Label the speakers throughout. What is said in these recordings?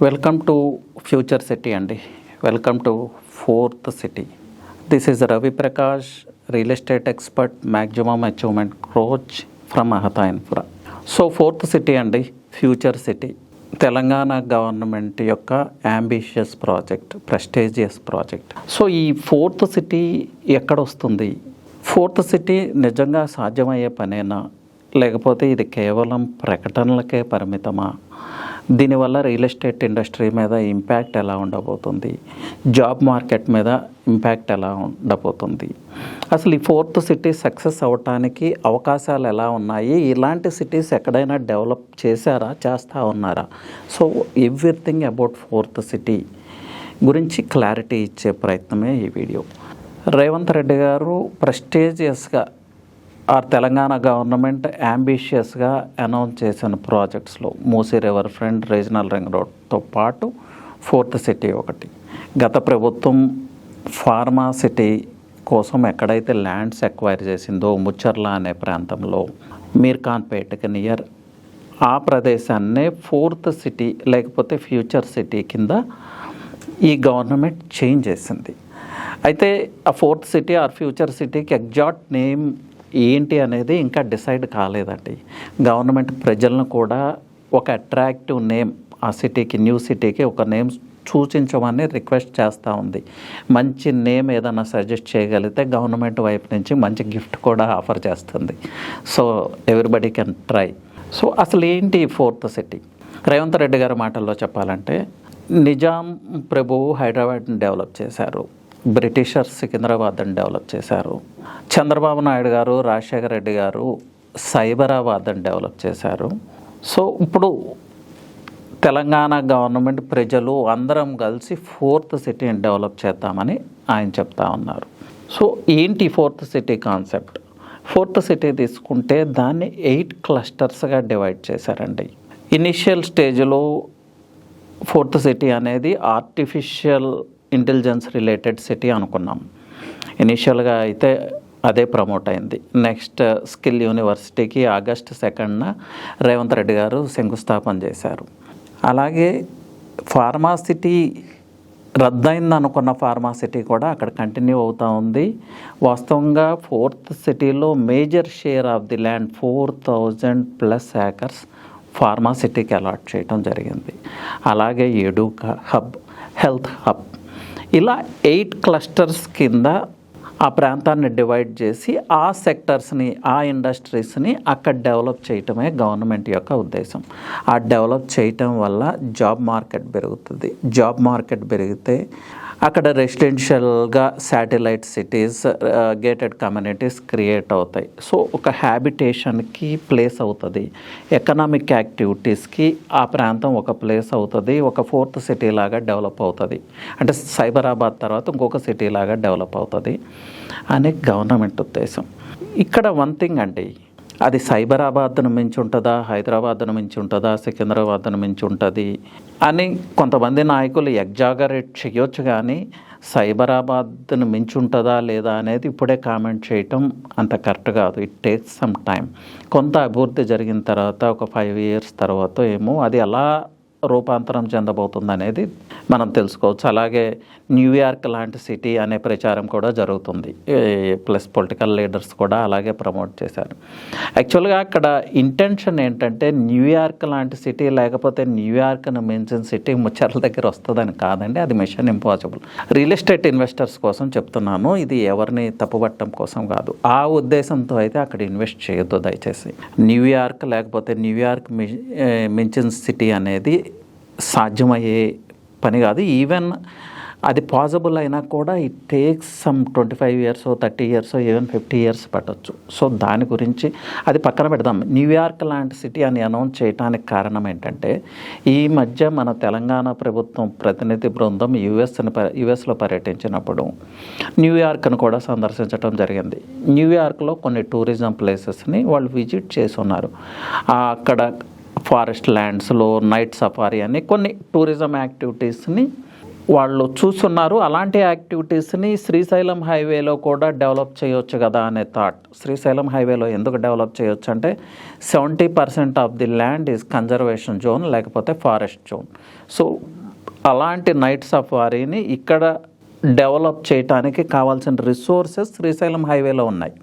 Speaker 1: Welcome to future city అండి. Welcome to fourth city. This is Ravi Prakash, real estate expert, maximum achievement coach from Ahata infra. So fourth city అండి, future city. Telangana government యొక్క ambitious project, prestigious project. So ఈ fourth city ఎక్కడొస్తుంది? Fourth city నిజంగా సాధ్యమయ్యే పనేనా, లేకపోతే ఇది కేవలం ప్రకటనలకే పరిమితమా? దీనివల్ల రియల్ ఎస్టేట్ ఇండస్ట్రీ మీద ఇంపాక్ట్ ఎలా ఉండబోతుంది? జాబ్ మార్కెట్ మీద ఇంపాక్ట్ ఎలా ఉండబోతుంది? అసలు ఈ ఫోర్త్ సిటీ సక్సెస్ అవ్వటానికి అవకాశాలు ఎలా ఉన్నాయి? ఇలాంటి సిటీస్ ఎక్కడైనా డెవలప్ చేశారా, చేస్తూ ఉన్నారా? So everything about fourth city గురించి క్లారిటీ ఇచ్చే ప్రయత్నమే ఈ వీడియో. రేవంత్ రెడ్డి గారు ప్రెస్టీజియస్గా తెలంగాణ గవర్నమెంట్ యాంబిషియస్గా అనౌన్స్ చేసిన ప్రాజెక్ట్స్లో Musi riverfront, regional ring రోడ్తో పాటు ఫోర్త్ సిటీ ఒకటి. గత ప్రభుత్వం ఫార్మా సిటీ కోసం ఎక్కడైతే ల్యాండ్స్ ఎక్వైర్ చేసిందో ముచ్చర్ల అనే ప్రాంతంలో, మీర్ఖాన్పేటకి నియర్, ఆ ప్రదేశాన్నే ఫోర్త్ సిటీ లేకపోతే ఫ్యూచర్ సిటీ కింద ఈ గవర్నమెంట్ చేంజ్ చేసింది. అయితే ఆ ఫోర్త్ సిటీ ఆర్ ఫ్యూచర్ సిటీకి ఎగ్జాక్ట్ నేమ్ ఏంటి అనేది ఇంకా డిసైడ్ కాలేదండి. గవర్నమెంట్ ప్రజలను కూడా ఒక అట్రాక్టివ్ నేమ్ ఆ సిటీకి, న్యూ సిటీకి ఒక నేమ్ సూచించమని రిక్వెస్ట్ చేస్తూ ఉంది. మంచి నేమ్ ఏదైనా సజెస్ట్ చేయగలిగితే గవర్నమెంట్ వైపు నుంచి మంచి గిఫ్ట్ కూడా ఆఫర్ చేస్తుంది. So everybody can try. So అసలు ఏంటి ఫోర్త్ సిటీ? రేవంత్ రెడ్డి గారి మాటల్లో చెప్పాలంటే, నిజాం ప్రభువు హైదరాబాద్ని డెవలప్ చేశారు, బ్రిటిషర్స్ సికింద్రాబాద్ని డెవలప్ చేశారు, చంద్రబాబు నాయుడు గారు, రాజశేఖర రెడ్డి గారు సైబరాబాద్ని డెవలప్ చేశారు. సో ఇప్పుడు తెలంగాణ గవర్నమెంట్, ప్రజలు అందరం కలిసి ఫోర్త్ సిటీని డెవలప్ చేద్దామని ఆయన చెప్తా ఉన్నారు. సో ఏంటి fourth city concept? Fourth city తీసుకుంటే దాన్ని 8 క్లస్టర్స్గా డివైడ్ చేశారండి. ఇనిషియల్ స్టేజ్లో ఫోర్త్ సిటీ అనేది ఆర్టిఫిషియల్ ఇంటెలిజెన్స్ రిలేటెడ్ సిటీ అనుకున్నాం. ఇనిషియల్గా అయితే అదే ప్రమోట్ అయింది. నెక్స్ట్ స్కిల్ యూనివర్సిటీకి ఆగస్ట్ 2న రేవంత్ రెడ్డి గారు శంకుస్థాపన చేశారు. అలాగే ఫార్మాసిటీ రద్దయింది అనుకున్న ఫార్మాసిటీ కూడా అక్కడ కంటిన్యూ అవుతూ ఉంది. వాస్తవంగా ఫోర్త్ సిటీలో major share of the land 4000+ acres ఫార్మాసిటీకి అలాట్ చేయడం జరిగింది. అలాగే ఎడుకా హబ్, హెల్త్ హబ్, ఇలా 8 క్లస్టర్స్ కింద ఆ ప్రాంతాన్ని డివైడ్ చేసి ఆ సెక్టర్స్ని, ఆ ఇండస్ట్రీస్ని అక్కడ డెవలప్ చేయటమే గవర్నమెంట్ యొక్క ఉద్దేశం. ఆ డెవలప్ చేయటం వల్ల జాబ్ మార్కెట్ పెరుగుతుంది. జాబ్ మార్కెట్ పెరిగితే అక్కడ రెసిడెన్షియల్గా satellite cities, gated communities create అవుతాయి. సో ఒక హ్యాబిటేషన్కి ప్లేస్ అవుతుంది, ఎకనామిక్ యాక్టివిటీస్కి ఆ ప్రాంతం ఒక ప్లేస్ అవుతుంది, ఒక ఫోర్త్ సిటీ లాగా డెవలప్ అవుతుంది. అంటే సైబరాబాద్ తర్వాత ఇంకొక సిటీ లాగా డెవలప్ అవుతుంది అని గవర్నమెంట్ ఉద్దేశం. ఇక్కడ వన్ థింగ్ అండి, అది సైబరాబాద్ను మించి ఉంటుందా, హైదరాబాద్ను మించి ఉంటుందా, సికింద్రాబాద్ను మించి ఉంటుంది అని కొంతమంది నాయకులు ఎగ్జాగరేట్ చేయొచ్చు, కానీ సైబరాబాద్ను మించి ఉంటుందా లేదా అనేది ఇప్పుడే కామెంట్ చేయటం అంత కరెక్ట్ కాదు. It takes some time. కొంత అభివృద్ధి జరిగిన తర్వాత ఒక 5 years తర్వాత ఏమో అది ఎలా రూపాంతరం చెందబోతుంది అనేది మనం తెలుసుకోవచ్చు. అలాగే న్యూయార్క్ లాంటి సిటీ అనే ప్రచారం కూడా జరుగుతుంది. ప్లస్ పొలిటికల్ లీడర్స్ కూడా అలాగే ప్రమోట్ చేశారు. యాక్చువల్గా అక్కడ ఇంటెన్షన్ ఏంటంటే న్యూయార్క్ లాంటి సిటీ లేకపోతే న్యూయార్క్ను మించిన సిటీ ముచ్చర్ల దగ్గర వస్తుందని కాదండి, అది mission impossible. Real estate investors కోసం చెప్తున్నాను, ఇది ఎవరిని తప్పుపట్టడం కోసం కాదు. ఆ ఉద్దేశంతో అయితే అక్కడ ఇన్వెస్ట్ చేయొద్దు దయచేసి. న్యూయార్క్ లేకపోతే న్యూయార్క్ మించిన సిటీ అనేది సాధ్యమయ్యే పని కాదు. ఈవెన్ అది పాసిబుల్ అయినా కూడా it takes some 25 years, 30 years, even 50 years పట్టవచ్చు. సో దాని గురించి అది పక్కన పెడదాం. న్యూయార్క్ లాంటి సిటీ అని అనౌన్స్ చేయడానికి కారణం ఏంటంటే, ఈ మధ్య మన తెలంగాణ ప్రభుత్వం ప్రతినిధి బృందం యుఎస్లో పర్యటించినప్పుడు న్యూయార్క్ను కూడా సందర్శించడం జరిగింది. న్యూయార్క్లో కొన్ని టూరిజం ప్లేసెస్ని వాళ్ళు విజిట్ చేసి ఉన్నారు. అక్కడ ఫారెస్ట్ ల్యాండ్స్లో నైట్ సఫారీ అని కొన్ని టూరిజం యాక్టివిటీస్ని వాళ్ళు చూస్తున్నారు. అలాంటి యాక్టివిటీస్ని శ్రీశైలం హైవేలో కూడా డెవలప్ చేయొచ్చు కదా అనే థాట్. శ్రీశైలం హైవేలో ఎందుకు డెవలప్ చేయొచ్చు అంటే 70% of the land is conservation zone, లేకపోతే ఫారెస్ట్ జోన్. సో అలాంటి నైట్ సఫారీని ఇక్కడ డెవలప్ చేయడానికి కావాల్సిన రిసోర్సెస్ శ్రీశైలం హైవేలో ఉన్నాయి.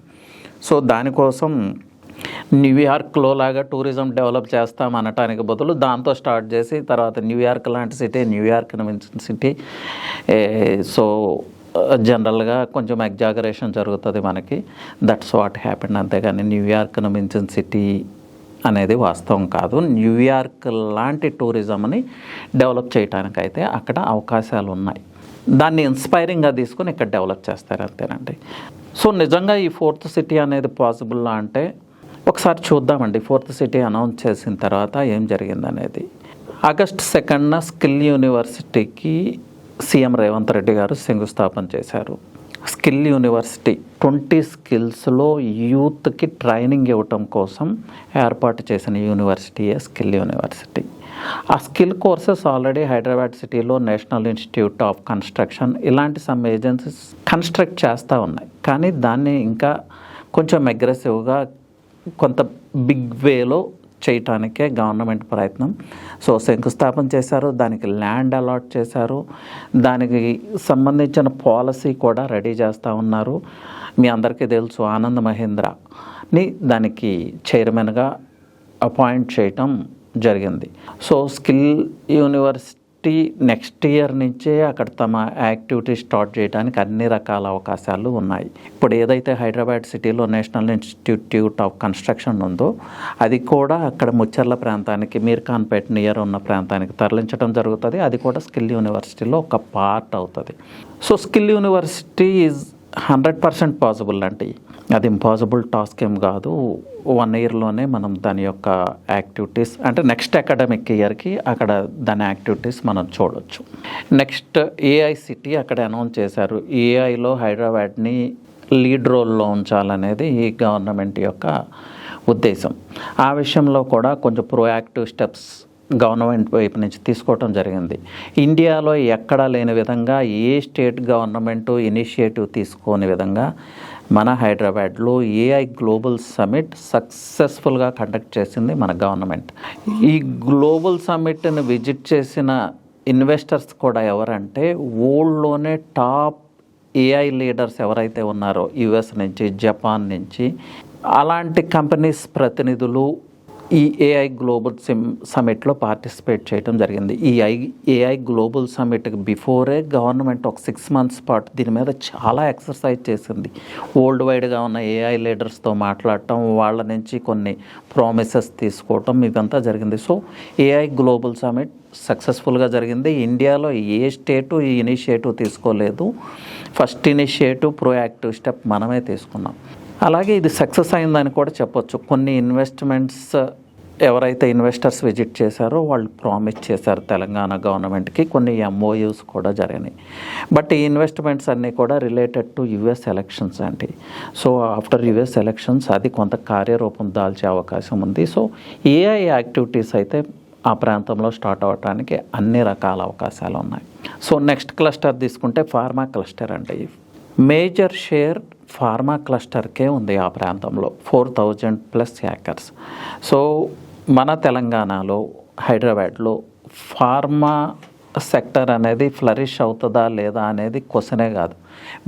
Speaker 1: సో దానికోసం న్యూయార్క్లో లాగా టూరిజం డెవలప్ చేస్తాం అనటానికి బదులు దాంతో స్టార్ట్ చేసి తర్వాత న్యూయార్క్ లాంటి సిటీ, న్యూయార్క్ని మించిన సిటీ. సో జనరల్గా కొంచెం ఎగ్జాగరేషన్ జరుగుతుంది మనకి. That's what happened. అంతేగాని న్యూయార్క్ను మించిన సిటీ అనేది వాస్తవం కాదు. న్యూయార్క్ లాంటి టూరిజంని డెవలప్ చేయడానికైతే అక్కడ అవకాశాలు ఉన్నాయి. దాన్ని ఇన్స్పైరింగ్గా తీసుకొని ఇక్కడ డెవలప్ చేస్తారు, అంతేనండి. సో నిజంగా ఈ 4th సిటీ అనేది పాసిబుల్ అంటే ఒకసారి చూద్దామండి. 4th సిటీ అనౌన్స్ చేసిన తర్వాత ఏం జరిగిందనేది. ఆగస్ట్ 2న స్కిల్ యూనివర్సిటీకి సీఎం రేవంత్ రెడ్డి గారు శంకుస్థాపన చేశారు. స్కిల్ యూనివర్సిటీ 20 స్కిల్స్లో యూత్కి ట్రైనింగ్ ఇవ్వటం కోసం ఏర్పాటు చేసిన యూనివర్సిటీయే స్కిల్ యూనివర్సిటీ. ఆ స్కిల్ కోర్సెస్ ఆల్రెడీ హైదరాబాద్ సిటీలో నేషనల్ ఇన్స్టిట్యూట్ ఆఫ్ కన్స్ట్రక్షన్ ఇలాంటి సమ్ ఏజెన్సీస్ కన్స్ట్రక్ట్ చేస్తూ ఉన్నాయి. కానీ దాన్ని ఇంకా కొంచెం అగ్రెసివ్గా కొంత బిగ్ వేలో చేయటానికే గవర్నమెంట్ ప్రయత్నం. సో శంకుస్థాపన చేశారు, దానికి ల్యాండ్ అలాట్ చేశారు, దానికి సంబంధించిన పాలసీ కూడా రెడీ చేస్తూ ఉన్నారు. మీ అందరికీ తెలుసు, ఆనంద్ మహీంద్రాని దానికి చైర్మన్గా అపాయింట్ చేయటం జరిగింది. So skill university next year నుంచే అక్కడ తమ యాక్టివిటీ స్టార్ట్ చేయడానికి అన్ని రకాల అవకాశాలు ఉన్నాయి. ఇప్పుడు ఏదైతే హైదరాబాద్ సిటీలో నేషనల్ ఇన్స్టిట్యూట్ ఆఫ్ కన్స్ట్రక్షన్ ఉందో అది కూడా అక్కడ ముచ్చర్ల ప్రాంతానికి, మీర్ఖాన్పేట్ నియర్ ఉన్న ప్రాంతానికి తరలించడం జరుగుతుంది. అది కూడా స్కిల్ యూనివర్సిటీలో ఒక పార్ట్ అవుతుంది. So skill university is 100% possible అండి. అది ఇంపాసిబుల్ టాస్క్ ఏం కాదు. 1 ఇయర్లోనే మనం దాని యొక్క యాక్టివిటీస్ అంటే నెక్స్ట్ అకాడమిక్ ఇయర్కి అక్కడ దాని యాక్టివిటీస్ మనం చూడవచ్చు. నెక్స్ట్ ఏఐసిటీ అక్కడ అనౌన్స్ చేశారు. ఏఐలో హైదరాబాద్ని లీడ్ రోల్లో ఉంచాలనేది ఈ గవర్నమెంట్ యొక్క ఉద్దేశం. ఆ విషయంలో కూడా కొంచెం ప్రోయాక్టివ్ స్టెప్స్ గవర్నమెంట్ వైపు నుంచి తీసుకోవటం జరిగింది. ఇండియాలో ఎక్కడా లేని విధంగా ఏ స్టేట్ గవర్నమెంట్ ఇనిషియేటివ్ తీసుకోని విధంగా మన హైదరాబాద్లో ఏఐ గ్లోబల్ సమ్మిట్ సక్సెస్ఫుల్గా కండక్ట్ చేసింది మన గవర్నమెంట్. ఈ గ్లోబల్ సమ్మిట్ని విజిట్ చేసిన ఇన్వెస్టర్స్ కూడా ఎవరంటే వరల్డ్లోనే టాప్ ఏఐ లీడర్స్ ఎవరైతే ఉన్నారో యుఎస్ నుంచి, జపాన్ నుంచి, అలాంటి కంపెనీస్ ప్రతినిధులు ఈ ఏఐ గ్లోబల్ సమ్మిట్లో పార్టిసిపేట్ చేయడం జరిగింది. ఈ ఏఐ గ్లోబల్ సమ్మిట్కి బిఫోరే గవర్నమెంట్ ఒక 6 months పాటు దీని మీద చాలా ఎక్సర్సైజ్ చేసింది. వరల్డ్ వైడ్గా ఉన్న ఏఐ లీడర్స్తో మాట్లాడటం, వాళ్ళ నుంచి కొన్ని ప్రామిసెస్ తీసుకోవటం, ఇదంతా జరిగింది. సో ఏఐ గ్లోబల్ సమ్మిట్ సక్సెస్ఫుల్గా జరిగింది. ఇండియాలో ఏ స్టేటు ఈ ఇనిషియేటివ్ తీసుకోలేదు. ఫస్ట్ ఇనిషియేటివ్ ప్రోయాక్టివ్ స్టెప్ మనమే తీసుకున్నాం. అలాగే ఇది సక్సెస్ అయిందని కూడా చెప్పొచ్చు. కొన్ని ఇన్వెస్ట్మెంట్స్ ఎవరైతే ఇన్వెస్టర్స్ విజిట్ చేశారో వాళ్ళు ప్రామిస్ చేశారు తెలంగాణ గవర్నమెంట్కి. కొన్ని ఎంఓయూస్ కూడా జరిగినాయి. బట్ ఈ ఇన్వెస్ట్మెంట్స్ అన్నీ కూడా రిలేటెడ్ టు యుఎస్ ఎలక్షన్స్ అండి. సో ఆఫ్టర్ యుఎస్ ఎలక్షన్స్ అది కొంత కార్యరూపం దాల్చే అవకాశం ఉంది. సో ఏఐ యాక్టివిటీస్ అయితే ఆ ప్రాంతంలో స్టార్ట్ అవ్వడానికి అన్ని రకాల అవకాశాలు ఉన్నాయి. సో నెక్స్ట్ క్లస్టర్ తీసుకుంటే ఫార్మా క్లస్టర్ అండి. మేజర్ షేర్ ఫార్మా క్లస్టర్కే ఉంది ఆ ప్రాంతంలో, 4000+ ఏకర్స్. సో మన తెలంగాణలో హైదరాబాద్లో ఫార్మా సెక్టర్ అనేది ఫ్లరిష్ అవుతుందా లేదా అనేది క్వశ్చనే కాదు.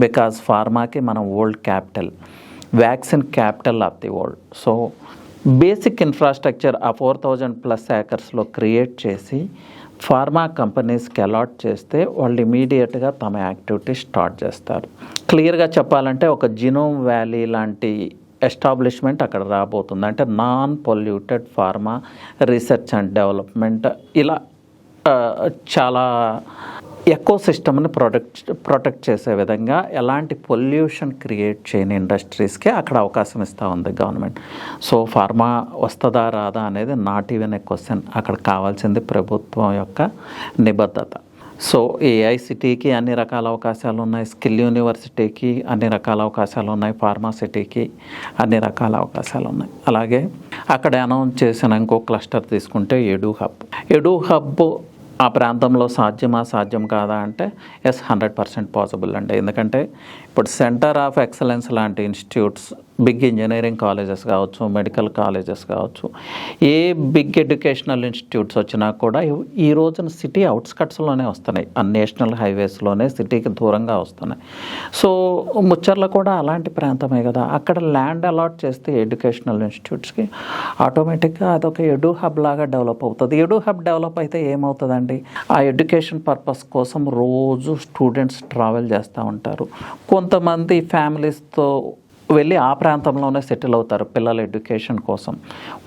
Speaker 1: బికాజ్ ఫార్మాకి మనం world capital, vaccine capital of the world. So basic infrastructure ఆ 4000+ ఏకర్స్లో క్రియేట్ చేసి ఫార్మా కంపెనీస్కి అలాట్ చేస్తే వాళ్ళు ఇమీడియట్గా తమ యాక్టివిటీ స్టార్ట్ చేస్తారు. క్లియర్గా చెప్పాలంటే ఒక జినోమ్ వ్యాలీ లాంటి ఎస్టాబ్లిష్మెంట్ అక్కడ రాబోతుంది. అంటే non polluted pharma research and development, ఇలా చాలా ఎకో సిస్టమ్ని ప్రొటెక్ట్ చేసే విధంగా ఎలాంటి పొల్యూషన్ క్రియేట్ చేయని ఇండస్ట్రీస్కే అక్కడ అవకాశం ఇస్తూ ఉంది గవర్నమెంట్. సో ఫార్మా వస్తుందా రాదా అనేది నాట్ ఈవెన్ ఏ క్వశ్చన్. అక్కడ కావాల్సింది ప్రభుత్వం యొక్క నిబద్ధత. సో ఏఐసిటీకి అన్ని రకాల అవకాశాలు ఉన్నాయి, స్కిల్ యూనివర్సిటీకి అన్ని రకాల అవకాశాలు ఉన్నాయి, ఫార్మాసిటీకి అన్ని రకాల అవకాశాలు ఉన్నాయి. అలాగే అక్కడ అనౌన్స్ చేసిన ఇంకో క్లస్టర్ తీసుకుంటే ఎడు హబ్ ఆ ప్రాంతంలో సాధ్యం కాదా అంటే ఎస్ 100% పాసిబుల్ అండి. ఎందుకంటే ఇప్పుడు సెంటర్ ఆఫ్ ఎక్సలెన్స్ లాంటి ఇన్స్టిట్యూట్స్, బిగ్ ఇంజనీరింగ్ కాలేజెస్ కావచ్చు, మెడికల్ కాలేజెస్ కావచ్చు, ఏ బిగ్ ఎడ్యుకేషనల్ ఇన్స్టిట్యూట్స్ వచ్చినా కూడా ఈ రోజున సిటీ అవుట్స్కట్స్లోనే వస్తున్నాయి, నేషనల్ హైవేస్లోనే సిటీకి దూరంగా వస్తున్నాయి. సో ముచ్చర్ల కూడా అలాంటి ప్రాంతమే కదా, అక్కడ ల్యాండ్ అలాట్ చేస్తే ఎడ్యుకేషనల్ ఇన్స్టిట్యూట్స్కి ఆటోమేటిక్గా అదొక ఎడు హబ్ లాగా డెవలప్ అవుతుంది. ఎడు హబ్ డెవలప్ అయితే ఏమవుతుందండి, ఆ ఎడ్యుకేషన్ పర్పస్ కోసం రోజు స్టూడెంట్స్ ట్రావెల్ చేస్తూ ఉంటారు. కొంతమంది ఫ్యామిలీస్తో వెళ్ళి ఆ ప్రాంతంలోనే సెటిల్ అవుతారు పిల్లల ఎడ్యుకేషన్ కోసం.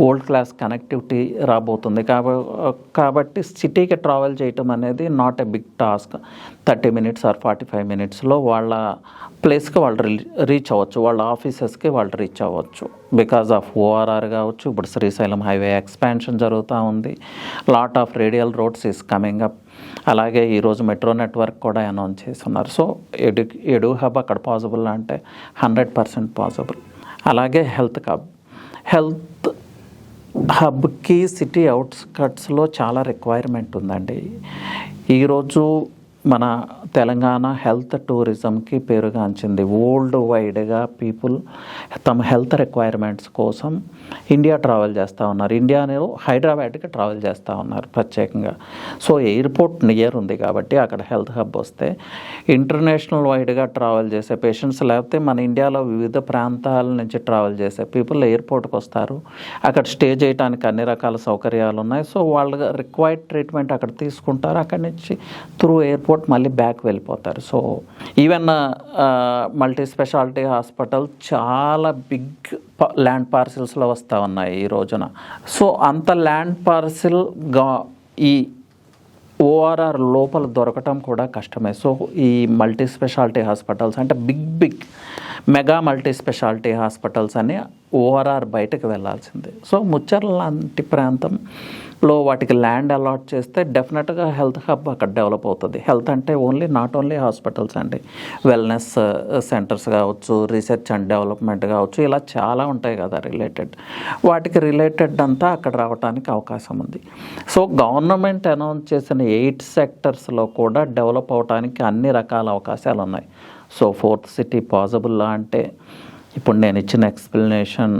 Speaker 1: వరల్డ్ క్లాస్ కనెక్టివిటీ రాబోతుంది కాబట్టి సిటీకి ట్రావెల్ చేయటం అనేది not a big task. 30 minutes or 45 minutesలో వాళ్ళ ప్లేస్కి వాళ్ళు రీచ్ అవ్వచ్చు, వాళ్ళ ఆఫీసెస్కి వాళ్ళు రీచ్ అవ్వచ్చు. బికాజ్ ఆఫ్ ఓఆర్ఆర్ కావచ్చు, ఇప్పుడు శ్రీశైలం హైవే ఎక్స్పాన్షన్ జరుగుతూ ఉంది, lot of radial roads is coming up. అలాగే ఈరోజు మెట్రో నెట్వర్క్ కూడా అనౌన్స్ చేస్తున్నారు. సో ఎడు హబ్ అక్కడ పాసిబుల్ అంటే 100% పాసిబుల్. అలాగే హెల్త్ హబ్కి సిటీ అవుట్స్కట్స్లో చాలా రిక్వైర్మెంట్ ఉందండి. ఈరోజు మన తెలంగాణ హెల్త్ టూరిజంకి పేరుగాంచింది. వరల్డ్ వైడ్గా పీపుల్ తమ హెల్త్ రిక్వైర్మెంట్స్ కోసం ఇండియా ట్రావెల్ చేస్తూ ఉన్నారు. ఇండియాలో హైదరాబాద్కి ట్రావెల్ చేస్తూ ఉన్నారు ప్రత్యేకంగా. సో ఎయిర్పోర్ట్ నియర్ ఉంది కాబట్టి అక్కడ హెల్త్ హబ్ వస్తే ఇంటర్నేషనల్ వైడ్గా ట్రావెల్ చేసే పేషెంట్స్, లేకపోతే మన ఇండియాలో వివిధ ప్రాంతాల నుంచి ట్రావెల్ చేసే పీపుల్ ఎయిర్పోర్ట్కి వస్తారు. అక్కడ స్టే చేయడానికి అన్ని రకాల సౌకర్యాలు ఉన్నాయి. సో వాళ్ళ రిక్వైర్డ్ ట్రీట్మెంట్ అక్కడ తీసుకుంటారు. అక్కడి నుంచి త్రూ ఎయిర్పోర్ట్ మళ్ళీ బ్యాక్ వెళ్ళిపోతారు. So even multi speciality hospital చాలా బిగ్ ల్యాండ్ పార్సిల్స్లో వస్తూ ఉన్నాయి ఈ రోజున. సో అంత ల్యాండ్ పార్సిల్గా ఈ ఓఆర్ఆర్ లోపల దొరకటం కూడా కష్టమే. సో ఈ మల్టీ స్పెషాలిటీ హాస్పిటల్స్ అంటే big mega multi speciality hospitals అని ఓఆర్ఆర్ బయటకు వెళ్ళాల్సిందే. సో ముచ్చర్ల లాంటి ప్రాంతంలో వాటికి ల్యాండ్ అలాట్ చేస్తే డెఫినెట్గా హెల్త్ హబ్ అక్కడ డెవలప్ అవుతుంది. హెల్త్ అంటే నాట్ ఓన్లీ హాస్పిటల్స్ అండి, వెల్నెస్ సెంటర్స్ కావచ్చు, రీసెర్చ్ అండ్ డెవలప్మెంట్ కావచ్చు, ఇలా చాలా ఉంటాయి కదా రిలేటెడ్. వాటికి రిలేటెడ్ అంతా అక్కడ రావడానికి అవకాశం ఉంది. సో గవర్నమెంట్ అనౌన్స్ చేసిన 8 సెక్టర్స్లో కూడా డెవలప్ అవడానికి అన్ని రకాల అవకాశాలు ఉన్నాయి. సో 4th సిటీ పాసిబుల్లా అంటే ఇప్పుడు నేను ఇచ్చిన ఎక్స్ప్లెనేషన్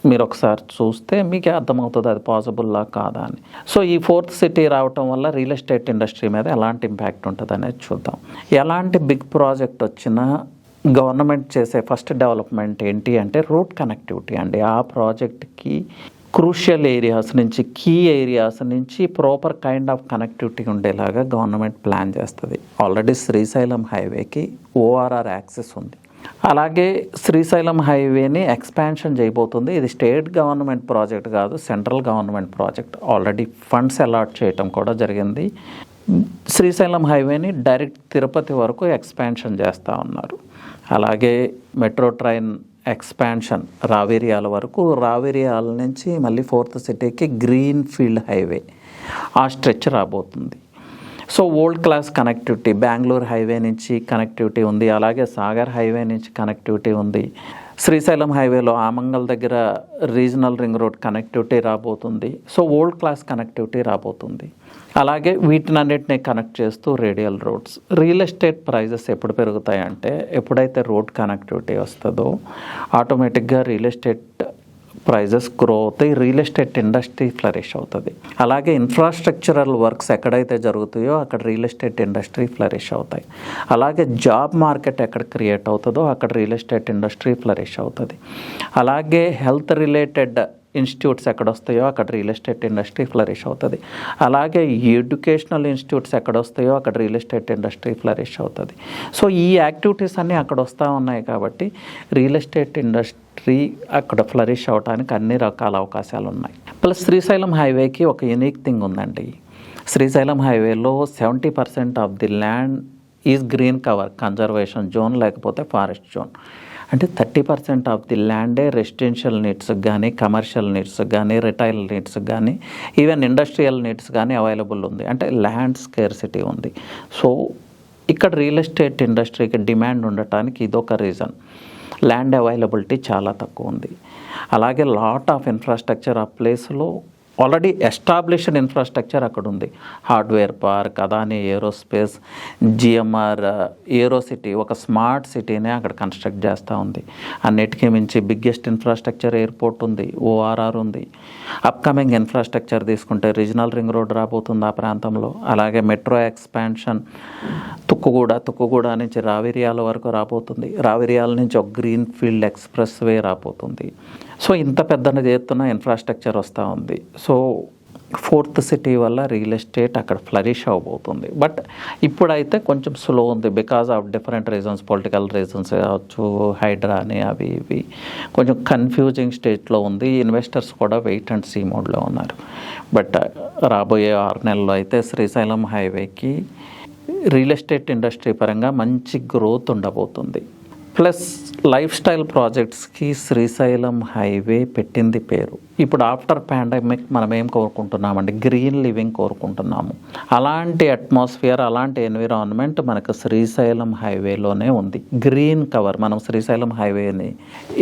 Speaker 1: మీరు ఒకసారి చూస్తే మీకే అర్థమవుతుంది అది పాసిబుల్లా కాదా అని. సో ఈ 4th సిటీ రావటం వల్ల రియల్ ఎస్టేట్ ఇండస్ట్రీ మీద ఎలాంటి ఇంపాక్ట్ ఉంటుంది అనేది చూద్దాం. ఎలాంటి బిగ్ ప్రాజెక్ట్ వచ్చినా గవర్నమెంట్ చేసే ఫస్ట్ డెవలప్మెంట్ ఏంటి అంటే రూట్ కనెక్టివిటీ అండి. ఆ ప్రాజెక్ట్కి క్రూషియల్ ఏరియాస్ నుంచి, కీ ఏరియాస్ నుంచి ప్రాపర్ కైండ్ ఆఫ్ కనెక్టివిటీ ఉండేలాగా గవర్నమెంట్ ప్లాన్ చేస్తుంది. ఆల్రెడీ శ్రీశైలం హైవేకి ఓఆర్ఆర్ యాక్సెస్ ఉంది. అలాగే శ్రీశైలం హైవేని ఎక్స్పాన్షన్ చేయబోతుంది. ఇది స్టేట్ గవర్నమెంట్ ప్రాజెక్ట్ కాదు, central government project. Already funds allot చేయటం కూడా జరిగింది. శ్రీశైలం హైవేని డైరెక్ట్ తిరుపతి వరకు ఎక్స్పాన్షన్ చేస్తూ ఉన్నారు. అలాగే మెట్రో ట్రైన్ ఎక్స్పాన్షన్ రావేరియాల వరకు, రావేరియాల నుంచి మళ్ళీ 4th సిటీకి గ్రీన్ ఫీల్డ్ హైవే ఆ స్ట్రెచ్ రాబోతుంది. So world class connectivity, Bengaluru highway నుంచి కనెక్టివిటీ ఉంది, అలాగే సాగర్ హైవే నుంచి కనెక్టివిటీ ఉంది. శ్రీశైలం హైవేలో ఆమంగల్ దగ్గర రీజనల్ రింగ్ రోడ్ కనెక్టివిటీ రాబోతుంది. సో వరల్డ్ క్లాస్ కనెక్టివిటీ రాబోతుంది. అలాగే వీటినన్నిటిని కనెక్ట్ చేస్తూ radial roads. Real estate prices ఎప్పుడు పెరుగుతాయంటే ఎప్పుడైతే రోడ్ కనెక్టివిటీ వస్తుందో ఆటోమేటిక్గా రియల్ ఎస్టేట్ ప్రైజెస్ గ్రో అవుతాయి, రియల్ ఎస్టేట్ ఇండస్ట్రీ ఫ్లరిష్ అవుతుంది. అలాగే ఇన్ఫ్రాస్ట్రక్చరల్ వర్క్స్ ఎక్కడైతే జరుగుతాయో అక్కడ రియల్ ఎస్టేట్ ఇండస్ట్రీ ఫ్లరిష్ అవుతాయి. అలాగే జాబ్ మార్కెట్ ఎక్కడ క్రియేట్ అవుతుందో అక్కడ రియల్ ఎస్టేట్ ఇండస్ట్రీ ఫ్లరిష్ అవుతుంది. అలాగే హెల్త్ రిలేటెడ్ ఇన్స్టిట్యూట్స్ ఎక్కడ వస్తాయో అక్కడ రియల్ ఎస్టేట్ ఇండస్ట్రీ ఫ్లరిష్ అవుతుంది. అలాగే ఎడ్యుకేషనల్ ఇన్స్టిట్యూట్స్ ఎక్కడ వస్తాయో అక్కడ రియల్ ఎస్టేట్ ఇండస్ట్రీ ఫ్లరిష్ అవుతుంది. సో ఈ యాక్టివిటీస్ అన్నీ అక్కడ వస్తూ ఉన్నాయి కాబట్టి రియల్ ఎస్టేట్ ఇండస్ట్రీ అక్కడ ఫ్లరిష్ అవడానికి అన్ని రకాల అవకాశాలు ఉన్నాయి. ప్లస్ శ్రీశైలం హైవేకి ఒక యూనిక్ థింగ్ ఉందండి. శ్రీశైలం హైవేలో 70% of the land is green cover, conservation zone లేకపోతే ఫారెస్ట్ జోన్. అంటే 30% ఆఫ్ ది ల్యాండే రెసిడెన్షియల్ నీడ్స్కి కానీ, కమర్షియల్ నీడ్స్కి కానీ, రిటైల్ నీడ్స్కి కానీ, ఈవెన్ ఇండస్ట్రియల్ నీడ్స్ కానీ అవైలబుల్ ఉంది. అంటే ల్యాండ్ స్కేర్సిటీ ఉంది. సో ఇక్కడ రియల్ ఎస్టేట్ ఇండస్ట్రీకి డిమాండ్ ఉండటానికి ఇదొక రీజన్. ల్యాండ్ అవైలబిలిటీ చాలా తక్కువ ఉంది. అలాగే లాట్ ఆఫ్ ఇన్ఫ్రాస్ట్రక్చర్ ఆ ప్లేస్లో ఆల్రెడీ ఎస్టాబ్లిష్డ్ ఇన్ఫ్రాస్ట్రక్చర్ అక్కడ ఉంది. Hardware park, Adani aerospace, GMR aero city, ఒక స్మార్ట్ సిటీనే అక్కడ కన్స్ట్రక్ట్ చేస్తూ ఉంది. అన్నిటికీ మించి బిగ్గెస్ట్ ఇన్ఫ్రాస్ట్రక్చర్ ఎయిర్పోర్ట్ ఉంది, ఓఆర్ఆర్ ఉంది. అప్కమింగ్ ఇన్ఫ్రాస్ట్రక్చర్ తీసుకుంటే రీజనల్ రింగ్ రోడ్ రాబోతుంది ఆ ప్రాంతంలో. అలాగే మెట్రో ఎక్స్పాన్షన్ తుక్కుగూడ నుంచి రావిర్యాల వరకు రాబోతుంది. రావిర్యాల నుంచి ఒక గ్రీన్ ఫీల్డ్ ఎక్స్ప్రెస్ వే రాబోతుంది. సో ఇంత పెద్ద ఎత్తున ఇన్ఫ్రాస్ట్రక్చర్ వస్తూ ఉంది. సో ఫోర్త్ సిటీ వల్ల రియల్ ఎస్టేట్ అక్కడ ఫ్లరిష్ అవబోతుంది. బట్ ఇప్పుడైతే కొంచెం స్లో ఉంది because of different reasons, political reasons కావచ్చు, హైడ్రా అని అవి ఇవి కొంచెం కన్ఫ్యూజింగ్ స్టేట్లో ఉంది. ఇన్వెస్టర్స్ కూడా వెయిట్ అండ్ సీ మోడ్లో ఉన్నారు. బట్ రాబోయే 6 నెలల్లో అయితే శ్రీశైలం హైవేకి రియల్ ఎస్టేట్ ఇండస్ట్రీ పరంగా మంచి గ్రోత్ ఉండబోతుంది. ప్లస్ లైఫ్ స్టైల్ ప్రాజెక్ట్స్కి శ్రీశైలం హైవే పెట్టింది పేరు. ఇప్పుడు ఆఫ్టర్ పాండమిక్ మనం ఏం కోరుకుంటున్నామండి? గ్రీన్ లివింగ్ కోరుకుంటున్నాము. అలాంటి అట్మాస్ఫియర్, అలాంటి ఎన్విరాన్మెంట్ మనకు శ్రీశైలం హైవేలోనే ఉంది. గ్రీన్ కవర్, మనం శ్రీశైలం హైవేని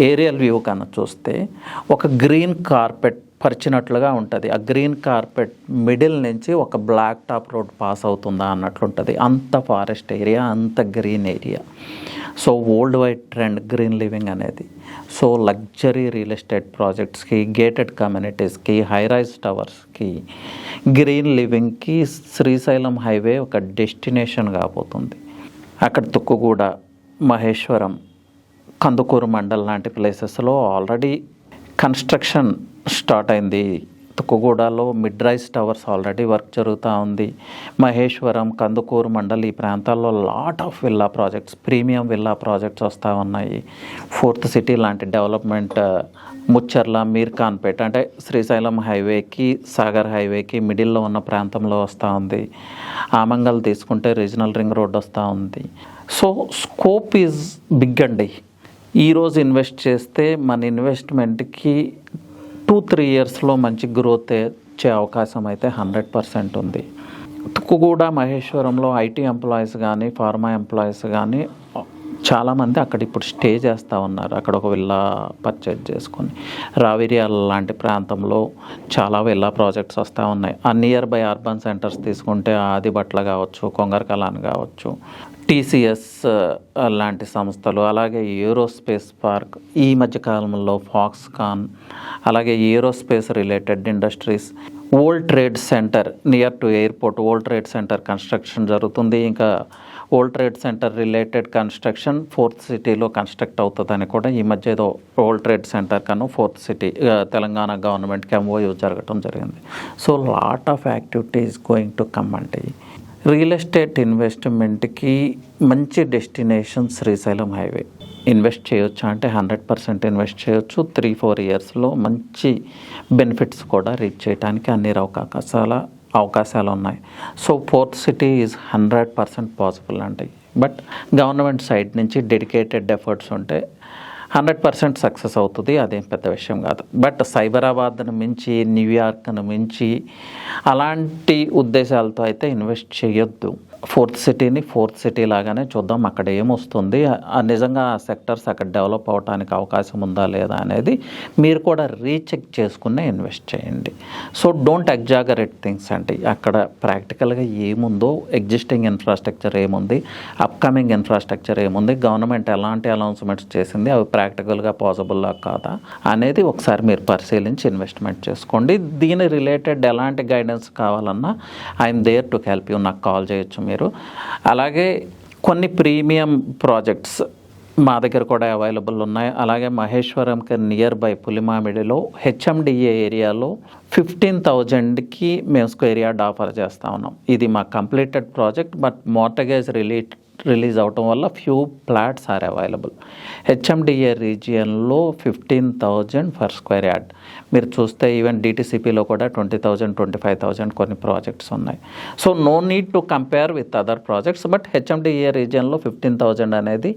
Speaker 1: ఏరియల్ వ్యూ కన్నా చూస్తే ఒక గ్రీన్ కార్పెట్ పరిచినట్లుగా ఉంటుంది. ఆ గ్రీన్ కార్పెట్ మిడిల్ నుంచి ఒక బ్లాక్ టాప్ రోడ్ పాస్ అవుతుందా అన్నట్లుంటుంది. అంత ఫారెస్ట్ ఏరియా, అంత green area. So worldwide trend green living అనేది. సో లగ్జరీ రియల్ ఎస్టేట్ ప్రాజెక్ట్స్కి, గేటెడ్ కమ్యూనిటీస్కి, హైరైజ్ టవర్స్కి, గ్రీన్ లివింగ్కి శ్రీశైలం హైవే ఒక డెస్టినేషన్ కాబోతుంది. అక్కడ తుక్కుగూడ, మహేశ్వరం, కందుకూరు మండల్ లాంటి ప్లేసెస్లో ఆల్రెడీ కన్స్ట్రక్షన్ స్టార్ట్ అయింది. తుక్కుగూడలో mid rise towers already work జరుగుతూ ఉంది. మహేశ్వరం, కందుకూరు మండల్ ఈ ప్రాంతాల్లో lot of villa projects, premium villa projects వస్తూ ఉన్నాయి. ఫోర్త్ సిటీ లాంటి డెవలప్మెంట్ ముచ్చర్ల, మీర్ఖాన్పేట అంటే శ్రీశైలం హైవేకి, సాగర్ హైవేకి మిడిల్లో ఉన్న ప్రాంతంలో వస్తూ ఉంది. ఆమంగల్ తీసుకుంటే రీజనల్ రింగ్ రోడ్ వస్తూ ఉంది. సో స్కోప్ ఈజ్ బిగ్ అండి. ఈరోజు ఇన్వెస్ట్ చేస్తే మన ఇన్వెస్ట్మెంట్కి 2-3 ఇయర్స్లో మంచి గ్రోత్ వచ్చే అవకాశం అయితే 100% ఉంది. తుక్కుగూడ, మహేశ్వరంలో ఐటీ ఎంప్లాయీస్ కానీ, ఫార్మా ఎంప్లాయీస్ కానీ చాలామంది అక్కడ ఇప్పుడు స్టే చేస్తూ ఉన్నారు. అక్కడ ఒక విల్లా పర్చేజ్ చేసుకొని. రావిర్యాల లాంటి ప్రాంతంలో చాలా విల్లా ప్రాజెక్ట్స్ వస్తూ ఉన్నాయి. ఆ నియర్ బై అర్బన్ సెంటర్స్ తీసుకుంటే ఆదిబట్ల కావచ్చు, కొంగరకలాన్ కావచ్చు, టీసీఎస్ లాంటి సంస్థలు, అలాగే ఏరోస్పేస్ పార్క్, ఈ మధ్యకాలంలో ఫాక్స్కాన్, అలాగే aerospace related industries, world trade centre near to airport, world trade centre construction జరుగుతుంది. ఇంకా world trade centre related construction fourth సిటీలో కన్స్ట్రక్ట్ అవుతుందని కూడా ఈ మధ్య ఏదో వరల్డ్ ట్రేడ్ సెంటర్ కన్నా ఫోర్త్ సిటీ తెలంగాణ గవర్నమెంట్కి ఎంఓయూ జరగటం జరిగింది. So lot of activities going to come అంటే రియల్ ఎస్టేట్ ఇన్వెస్ట్మెంట్కి మంచి డెస్టినేషన్ శ్రీశైలం హైవే. ఇన్వెస్ట్ చేయొచ్చు అంటే 100% ఇన్వెస్ట్ చేయొచ్చు. 3-4 ఇయర్స్లో మంచి బెనిఫిట్స్ కూడా రీచ్ చేయడానికి అన్ని అవకాశాలు ఉన్నాయి. So fourth city is 100% possible అండి. బట్ గవర్నమెంట్ సైడ్ నుంచి డెడికేటెడ్ ఎఫర్ట్స్ ఉంటే 100% సక్సెస్ అవుతుంది. అదేం పెద్ద విషయం కాదు. బట్ సైబరాబాద్ను మించి, న్యూయార్క్ను మించి అలాంటి ఉద్దేశాలతో అయితే ఇన్వెస్ట్ చేయొద్దు. ఫోర్త్ సిటీ లాగానే చూద్దాం అక్కడ ఏమొస్తుంది, నిజంగా ఆ సెక్టర్స్ అక్కడ డెవలప్ అవడానికి అవకాశం ఉందా లేదా అనేది మీరు కూడా రీచెక్ చేసుకునే ఇన్వెస్ట్ చేయండి. సో డోంట్ ఎగ్జాగరేట్ థింగ్స్ అండి. అక్కడ ప్రాక్టికల్గా ఏముందో, ఎగ్జిస్టింగ్ ఇన్ఫ్రాస్ట్రక్చర్ ఏముంది, అప్కమింగ్ ఇన్ఫ్రాస్ట్రక్చర్ ఏముంది, గవర్నమెంట్ ఎలాంటి అనౌన్స్మెంట్స్ చేసింది, అవి ప్రాక్టికల్గా పాసిబుల్లా కాదా అనేది ఒకసారి మీరు పరిశీలించి ఇన్వెస్ట్మెంట్ చేసుకోండి. దీని రిలేటెడ్ ఎలాంటి గైడెన్స్ కావాలన్నా I'm there to help you. నాకు కాల్ చేయొచ్చు మీరు. అలాగే కొన్ని ప్రీమియం ప్రాజెక్ట్స్ మా దగ్గర కూడా అవైలబుల్ ఉన్నాయి. అలాగే మహేశ్వరంకి నియర్ బై పులిమామిడిలో హెచ్ఎండిఏ ఏరియాలో 15,000కి మేము స్క్వేర్ యార్డ్ ఆఫర్ చేస్తూ ఉన్నాం. ఇది మా completed project, but mortgage release అవటం వల్ల few flats are available. HMDA రీజియన్లో 15,000 ఫర్ స్క్వేర్ యార్డ్. మీరు చూస్తే ఈవెన్ డిటీసీపీలో కూడా 20,000, 25,000 కొన్ని ప్రాజెక్ట్స్ ఉన్నాయి. So no need to compare with other projects. But HMDA రీజియన్లో 15,000 అనేది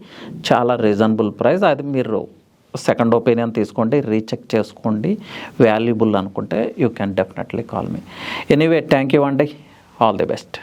Speaker 1: చాలా రీజనబుల్ ప్రైస్. అది మీరు సెకండ్ ఒపీనియన్ తీసుకోండి, రీచెక్ చేసుకోండి. వాల్యుబుల్ అనుకుంటే you can definitely call me. Anyway, thank you అండి. All the best.